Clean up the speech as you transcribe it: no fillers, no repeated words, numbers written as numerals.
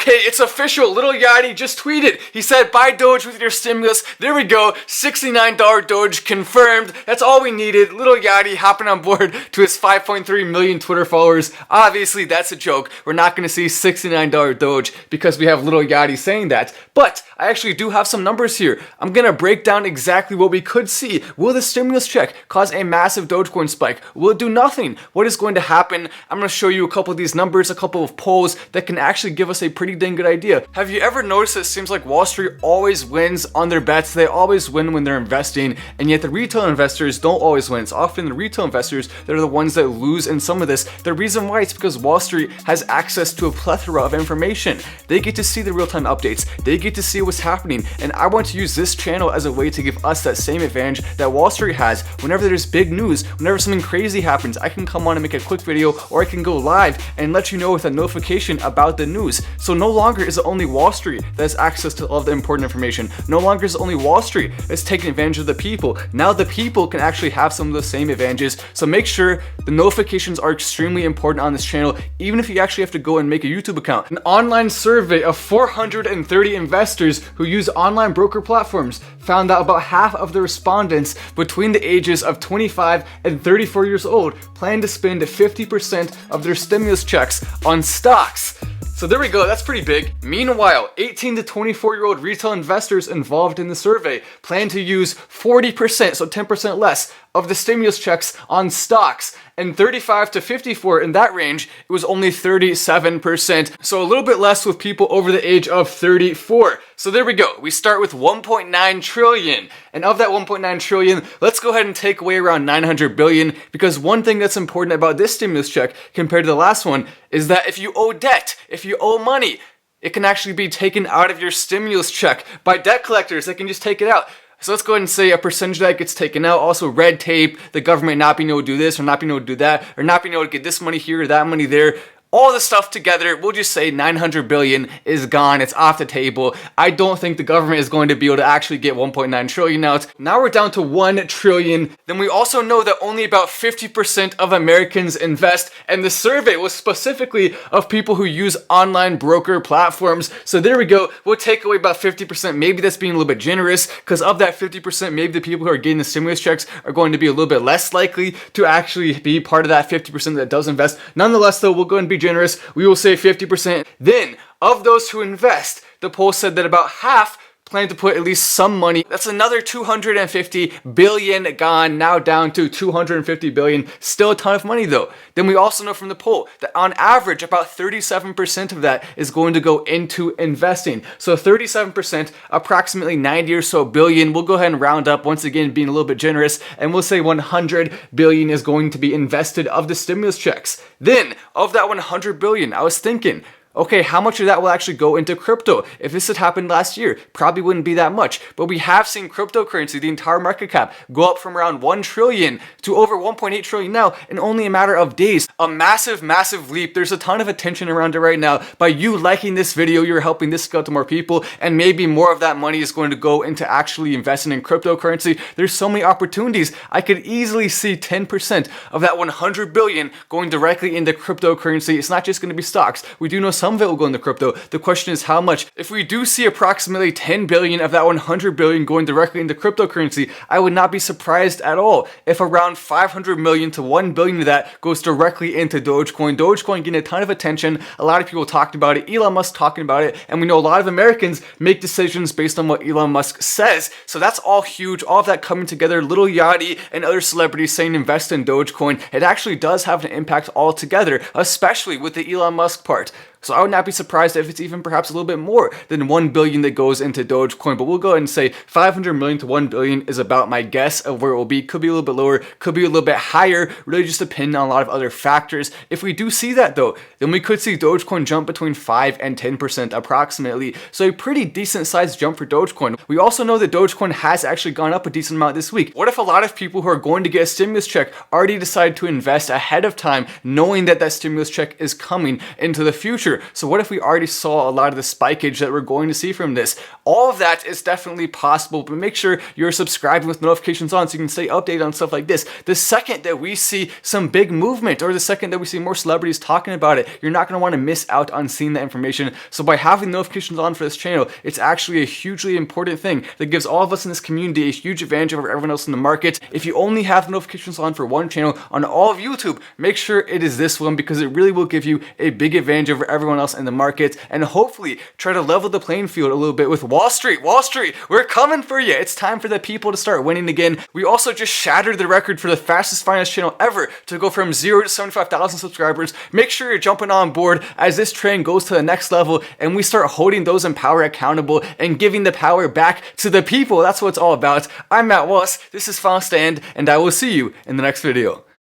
Okay, it's official. Lil Yachty just tweeted. He said, buy Doge with your stimulus. There we go. $69 Doge confirmed. That's all we needed. Lil Yachty hopping on board to his 5.3 million Twitter followers. Obviously, that's a joke. We're not going to see $69 Doge because we have Lil Yachty saying that. But I actually do have some numbers here. I'm going to break down exactly what we could see. Will the stimulus check cause a massive Dogecoin spike? Will it do nothing? What is going to happen? I'm going to show you a couple of these numbers, a couple of polls that can actually give us a pretty dang good idea. Have you ever noticed it seems like Wall Street always wins on their bets? They always win when they're investing, and yet the retail investors don't always win. It's often the retail investors that are the ones that lose in some of this. The reason why is because Wall Street has access to a plethora of information. They get to see the real-time updates. They get to see what's happening, and I want to use this channel as a way to give us that same advantage that Wall Street has. Whenever there's big news, whenever something crazy happens, I can come on and make a quick video, or I can go live and let you know with a notification about the news. So no longer is it only Wall Street that has access to all the important information. No longer is it only Wall Street that's taking advantage of the people. Now the people can actually have some of the same advantages. So make sure the notifications are extremely important on this channel, even if you actually have to go and make a YouTube account. An online survey of 430 investors who use online broker platforms found that about half of the respondents between the ages of 25 and 34 years old plan to spend 50% of their stimulus checks on stocks. So there we go, that's pretty big. Meanwhile, 18 to 24-year-old retail investors involved in the survey plan to use 40%, so 10% less, of the stimulus checks on stocks. And 35 to 54, in that range, it was only 37%. So a little bit less with people over the age of 34. So there we go. We start with 1.9 trillion. And of that 1.9 trillion, let's go ahead and take away around 900 billion, because one thing that's important about this stimulus check compared to the last one is that if you owe debt, if you owe money, it can actually be taken out of your stimulus check by debt collectors. They can just take it out. So let's go ahead and say a percentage of that gets taken out. Also red tape, the government not being able to do this or not being able to do that, or not being able to get this money here or that money there. All this stuff together, we'll just say 900 billion is gone. It's off the table. I don't think the government is going to be able to actually get 1.9 trillion out. Now we're down to 1 trillion. Then we also know that only about 50% of Americans invest, and the survey was specifically of people who use online broker platforms. So there we go. We'll take away about 50%. Maybe that's being a little bit generous, because of that 50%, maybe the people who are getting the stimulus checks are going to be a little bit less likely to actually be part of that 50% that does invest. Nonetheless, though, we'll go and be generous. We will say 50%. Then, of those who invest, the poll said that about half plan to put at least some money. That's another 250 billion gone, now down to 250 billion. Still a ton of money though. Then we also know from the poll that on average about 37% of that is going to go into investing. So 37%, approximately 90 or so billion. We'll go ahead and round up, once again being a little bit generous, and we'll say 100 billion is going to be invested of the stimulus checks. Then of that 100 billion, I was thinking, okay, how much of that will actually go into crypto? If this had happened last year, probably wouldn't be that much. But we have seen cryptocurrency, the entire market cap, go up from around 1 trillion to over 1.8 trillion now in only a matter of days. A massive, massive leap. There's a ton of attention around it right now. By you liking this video, you're helping this go to more people, and maybe more of that money is going to go into actually investing in cryptocurrency. There's so many opportunities. I could easily see 10% of that 100 billion going directly into cryptocurrency. It's not just going to be stocks. We do know some of it will go into crypto. The question is how much. If we do see approximately 10 billion of that 100 billion going directly into cryptocurrency, I would not be surprised at all if around 500 million to 1 billion of that goes directly into Dogecoin. Dogecoin getting a ton of attention. A lot of people talked about it. Elon Musk talking about it. And we know a lot of Americans make decisions based on what Elon Musk says. So that's all huge. All of that coming together. Lil Yachty and other celebrities saying invest in Dogecoin. It actually does have an impact altogether, especially with the Elon Musk part. So I would not be surprised if it's even perhaps a little bit more than 1 billion that goes into Dogecoin. But we'll go ahead and say 500 million to 1 billion is about my guess of where it will be. Could be a little bit lower, could be a little bit higher, really just depending on a lot of other factors. If we do see that though, then we could see Dogecoin jump between 5 and 10% approximately. So a pretty decent sized jump for Dogecoin. We also know that Dogecoin has actually gone up a decent amount this week. What if a lot of people who are going to get a stimulus check already decide to invest ahead of time, knowing that that stimulus check is coming into the future? future. So what if we already saw a lot of the spikeage that we're going to see from this? All of that is definitely possible, but make sure you're subscribed with notifications on so you can stay updated on stuff like this. The second that we see some big movement, or the second that we see more celebrities talking about it, you're not going to want to miss out on seeing that information. So by having notifications on for this channel, it's actually a hugely important thing that gives all of us in this community a huge advantage over everyone else in the market. If you only have notifications on for one channel on all of YouTube, make sure it is this one, because it really will give you a big advantage over everyone else in the market, and hopefully try to level the playing field a little bit with Wall Street. Wall Street, we're coming for you. It's time for the people to start winning again. We also just shattered the record for the fastest finance channel ever to go from 0 to 75,000 subscribers. Make sure you're jumping on board as this train goes to the next level and we start holding those in power accountable and giving the power back to the people. That's what it's all about. I'm Matt Wallace. This is Final Stand, and I will see you in the next video.